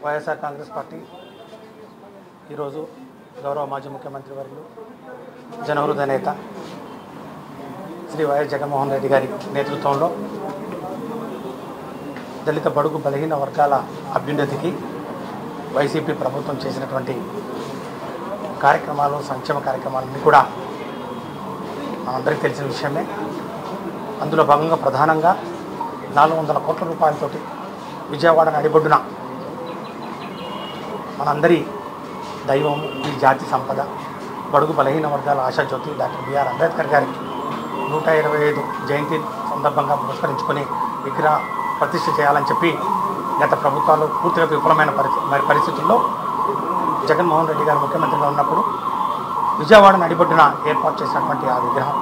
YSR Congress party ఈరోజు గౌరవ మాజీ ముఖ్యమంత్రి వర్యులు జనహృదయ నేత శ్రీ వైఎస్ జగన్మోహన్ రెడ్డి గారి నేతృత్వంలో దళిత బడుగు బలహీన వర్గాల అభ్యున్నతికి వైసీపీ ప్రభుత్వం చేసినటువంటి కార్యక్రమాలు సంక్షేమ కార్యక్రమాలన్నీ కూడా మనందరికీ తెలిసిన విషయమే. అందులో భాగంగా ప్రధానంగా 400 కోట్ల రూపాయలతోటి విజయవాడ నడిబొడ్డున మనందరి దైవం, ఈ జాతి సంపద, బడుగు బలహీన వర్గాల ఆశాజ్యోతి డాక్టర్ బిఆర్ అంబేద్కర్ గారి 125 జయంతి సందర్భంగా పురస్కరించుకొని విగ్రహ ప్రతిష్ఠ చేయాలని చెప్పి గత ప్రభుత్వాలు పూర్తిగా విఫలమైన పరిస్థితుల్లో జగన్మోహన్ రెడ్డి గారు ముఖ్యమంత్రిగా ఉన్నప్పుడు విజయవాడ నడిబొడ్డున ఏర్పాటు చేసినటువంటి ఆ విగ్రహం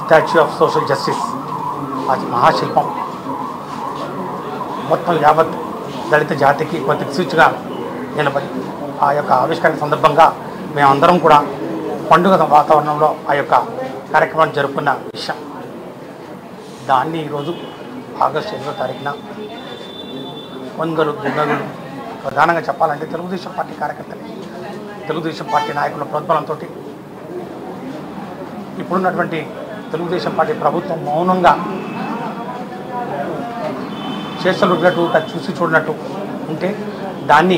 స్టాచ్యూ ఆఫ్ సోషల్ జస్టిస్, అది మహాశిల్పం మొత్తం యావత్ దళిత జాతికి ఒక దిక్సూచిగా నిలబడి ఆ యొక్క ఆవిష్కరణ సందర్భంగా మేమందరం కూడా పండుగ వాతావరణంలో ఆ యొక్క కార్యక్రమాన్ని జరుపుకున్న విషయం. దాన్ని ఈరోజు ఆగస్టు 8వ తారీఖున కొందరు దుండగులు, ప్రధానంగా చెప్పాలంటే తెలుగుదేశం పార్టీ కార్యకర్తలు, తెలుగుదేశం పార్టీ నాయకుల ప్రోద్బలంతో ఇప్పుడున్నటువంటి తెలుగుదేశం పార్టీ ప్రభుత్వం మౌనంగా చేస్తున్నట్టు చూసి చూడనట్టు ఉంటే దాన్ని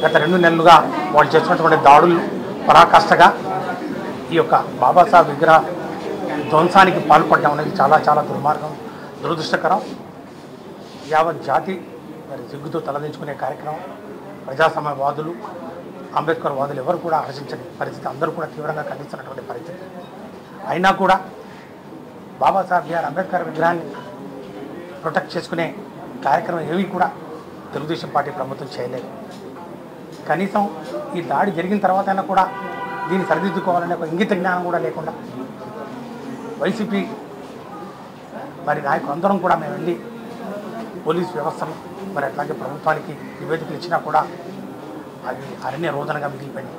గత 2 నెలలుగా వాళ్ళు చేస్తున్నటువంటి దాడులు పరాకాష్ఠగా ఈ యొక్క బాబాసాహెబ్ విగ్రహ ధ్వంసానికి పాల్పడడం అనేది చాలా చాలా దుర్మార్గం, దురదృష్టకరం. యావత్ జాతి మరి సిగ్గుతో తలదించుకునే కార్యక్రమం. ప్రజాస్వామ్యవాదులు, అంబేద్కర్ వాదులు ఎవరు కూడా హర్షించని పరిస్థితి, అందరూ కూడా తీవ్రంగా ఖండిస్తున్నటువంటి పరిస్థితి. అయినా కూడా బాబాసాహెబ్ బిఆర్ అంబేద్కర్ విగ్రహాన్ని ప్రొటెక్ట్ చేసుకునే కార్యక్రమం ఏవి కూడా తెలుగుదేశం పార్టీ ప్రభుత్వం చేయలేదు. కనీసం ఈ దాడి జరిగిన తర్వాత అయినా కూడా దీన్ని సరిదిద్దుకోవాలనే ఒక ఇంగిత జ్ఞానం కూడా లేకుండా వైసీపీ మరి నాయకులు అందరం కూడా మేము వెళ్ళి పోలీస్ వ్యవస్థను మరి అట్లాగే ప్రభుత్వానికి నివేదికలు ఇచ్చినా కూడా అవి అరణ్య రోదనగా మిగిలిపోయింది.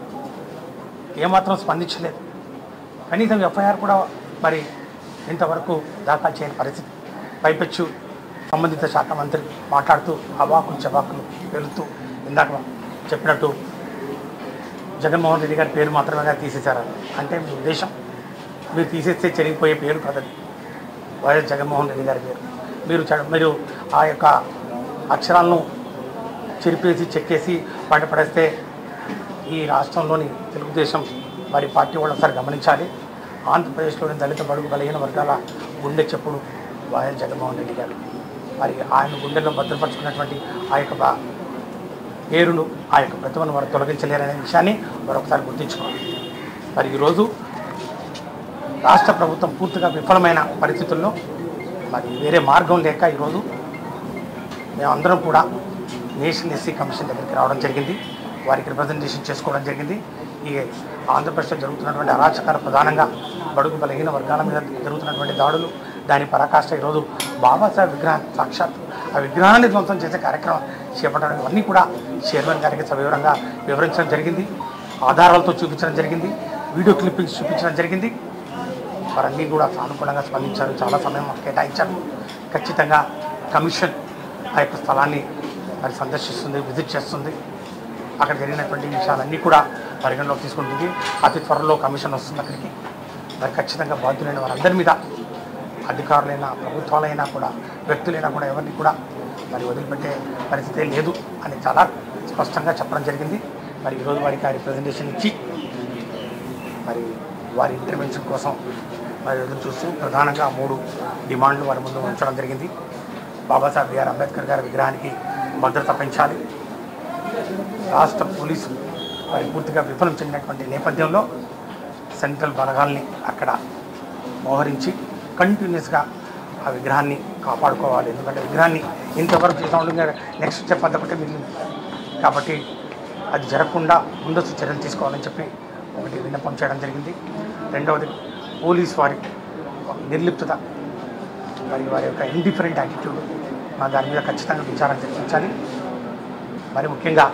ఏమాత్రం స్పందించలేదు. కనీసం ఎఫ్ఐఆర్ కూడా మరి ఇంతవరకు దాఖలు చేయని పరిస్థితి. పైపెచ్చు సంబంధిత శాఖ మంత్రి మాట్లాడుతూ అవాకులు చవాకులు పేలుతూ ఇందాక చెప్పినట్టు జగన్మోహన్ రెడ్డి గారి పేరు మాత్రమే తీసేశారు. అంటే మీ ఉద్దేశం, మీరు తీసేస్తే చెరిగిపోయే పేరు కదది వైఎస్ జగన్మోహన్ రెడ్డి గారి పేరు. మీరు ఆ యొక్క అక్షరాలను చెరిపేసి చెక్కేసి బయటపడేస్తే ఈ రాష్ట్రంలోని తెలుగుదేశం మరి పార్టీ వాళ్ళు ఒకసారి గమనించాలి. ఆంధ్రప్రదేశ్లోని దళిత బడుగు బలహీన వర్గాల గుండె చెప్పుడు వైఎస్ జగన్మోహన్ రెడ్డి గారు. మరి ఆయన గుండెల్లో భద్రపరుచుకున్నటువంటి ఆ యొక్క పేరును, ఆ యొక్క ప్రతిభను వారు తొలగించలేరనే విషయాన్ని మరొకసారి గుర్తించుకోవాలి. మరి ఈరోజు రాష్ట్ర ప్రభుత్వం పూర్తిగా విఫలమైన పరిస్థితుల్లో మరి వేరే మార్గం లేక ఈరోజు మేమందరం కూడా నేషనల్ ఎస్సీ కమిషన్ దగ్గరికి రావడం జరిగింది. వారికి రిప్రజెంటేషన్ చేసుకోవడం జరిగింది. ఈ ఆంధ్రప్రదేశ్లో జరుగుతున్నటువంటి అరాచకాలు, ప్రధానంగా బడుగు బలహీన వర్గాల మీద జరుగుతున్నటువంటి దాడులు, దాని పరాకాష్ఠ ఈరోజు బాబాసాహెబ్ విగ్రహాన్ని సాక్షాత్ ఆ విగ్రహాన్ని ధ్వంసం చేసే కార్యక్రమం చేపట్టడం, ఇవన్నీ కూడా చైర్మన్ గారికి సవివరంగా వివరించడం జరిగింది. ఆధారాలతో చూపించడం జరిగింది. వీడియో క్లిప్పింగ్స్ చూపించడం జరిగింది. వారన్నీ కూడా సానుకూలంగా స్పందించారు. చాలా సమయం కేటాయించారు. ఖచ్చితంగా కమిషన్ ఆ యొక్క స్థలాన్ని మరి సందర్శిస్తుంది, విజిట్ చేస్తుంది. అక్కడ జరిగినటువంటి విషయాలన్నీ కూడా పరిగణలోకి తీసుకుంటుంది. అతి త్వరలో కమిషన్ వస్తుంది అక్కడికి. మరి ఖచ్చితంగా బాధ్యులైన వారందరి మీద, అధికారులైనా ప్రభుత్వాలైనా కూడా వ్యక్తులైనా కూడా ఎవరిని కూడా మరి వదిలిపెట్టే పరిస్థితి లేదు అని చాలా స్పష్టంగా చెప్పడం జరిగింది. మరి ఈరోజు వారికి ఆ రిప్రజెంటేషన్ ఇచ్చి మరి వారి ఇంటర్వెన్షన్ కోసం మరి ఎదురు చూస్తూ ప్రధానంగా 3 డిమాండ్లు వారి ముందు ఉంచడం జరిగింది. బాబాసాహెబ్ బిఆర్ అంబేద్కర్ గారి విగ్రహానికి భద్రత పెంచాలి. రాష్ట్ర పోలీసు మరి పూర్తిగా విఫలం చెందినటువంటి నేపథ్యంలో సెంట్రల్ బలగాల్ని అక్కడ మోహరించి కంటిన్యూస్గా ఆ విగ్రహాన్ని కాపాడుకోవాలి. ఎందుకంటే విగ్రహాన్ని ఇంతవరకు చేసా ఉండగా నెక్స్ట్ స్టెప్ అంతకంటే మిగిలింది. కాబట్టి అది జరగకుండా ముందస్తు చర్యలు తీసుకోవాలని చెప్పి ఒకటి విన్నపం చేయడం జరిగింది. రెండవది పోలీస్ వారి నిర్లిప్తత, మరి వారి యొక్క ఇండిఫరెంట్ యాటిట్యూడ్, దాని మీద ఖచ్చితంగా విచారణ జరిపించాలి. మరి ముఖ్యంగా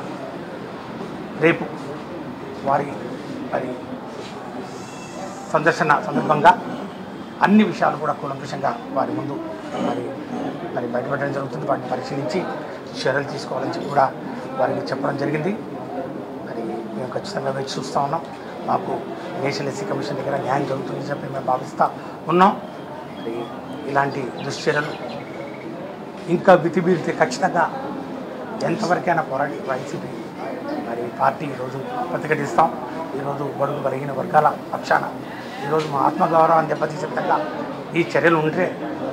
రేపు వారి మరి సందర్శన సందర్భంగా అన్ని విషయాలు కూడా కూలంకషంగా వారి ముందు మరి మరి బయటపడడం జరుగుతుంది. వాటిని పరిశీలించి చర్యలు తీసుకోవాలని చెప్పి కూడా వారికి చెప్పడం జరిగింది. మరి మేము ఖచ్చితంగా వేచి చూస్తూ ఉన్నాం. మాకు నేషనల్ ఎస్సీ కమిషన్ దగ్గర న్యాయం జరుగుతుందని చెప్పి మేము భావిస్తూ ఉన్నాం. మరి ఇలాంటి దుశ్చర్యలు ఇంకా బితిబీరితే ఖచ్చితంగా ఎంతవరకైనా పోరాడి వైసీపీ మరి పార్టీ ఈరోజు ప్రతిఘటిస్తాం. ఈరోజు బడుగు బలహీన వర్గాల పక్షాన ఈరోజు మా ఆత్మగౌరవాన్ని దెబ్బతీసే విధంగా ఈ చర్యలు ఉంటే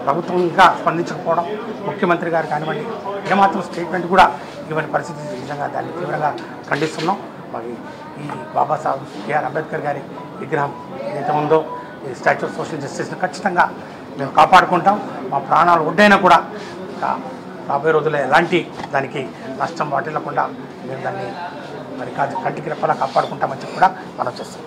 ప్రభుత్వం ఇంకా స్పందించకపోవడం, ముఖ్యమంత్రి గారు కానివ్వండి ఏమాత్రం స్టేట్మెంట్ కూడా ఇవన్నీ పరిస్థితి నిజంగా దాన్ని తీవ్రంగా ఖండిస్తున్నాం. మరి ఈ బాబాసాహెబ్ బిఆర్ అంబేద్కర్ గారి విగ్రహం ఏదైతే ఉందో ఈ స్టాచ్యూ ఆఫ్ సోషల్ జస్టిస్ని ఖచ్చితంగా మేము కాపాడుకుంటాం. మా ప్రాణాలు ఒడ్డైనా కూడా రాబోయే రోజుల్లో ఎలాంటి దానికి నష్టం వాటిల్లకుండా మేము దాన్ని మరి కంటికి రెప్పలా కాపాడుకుంటామని చెప్పి కూడా మనం చేస్తాం.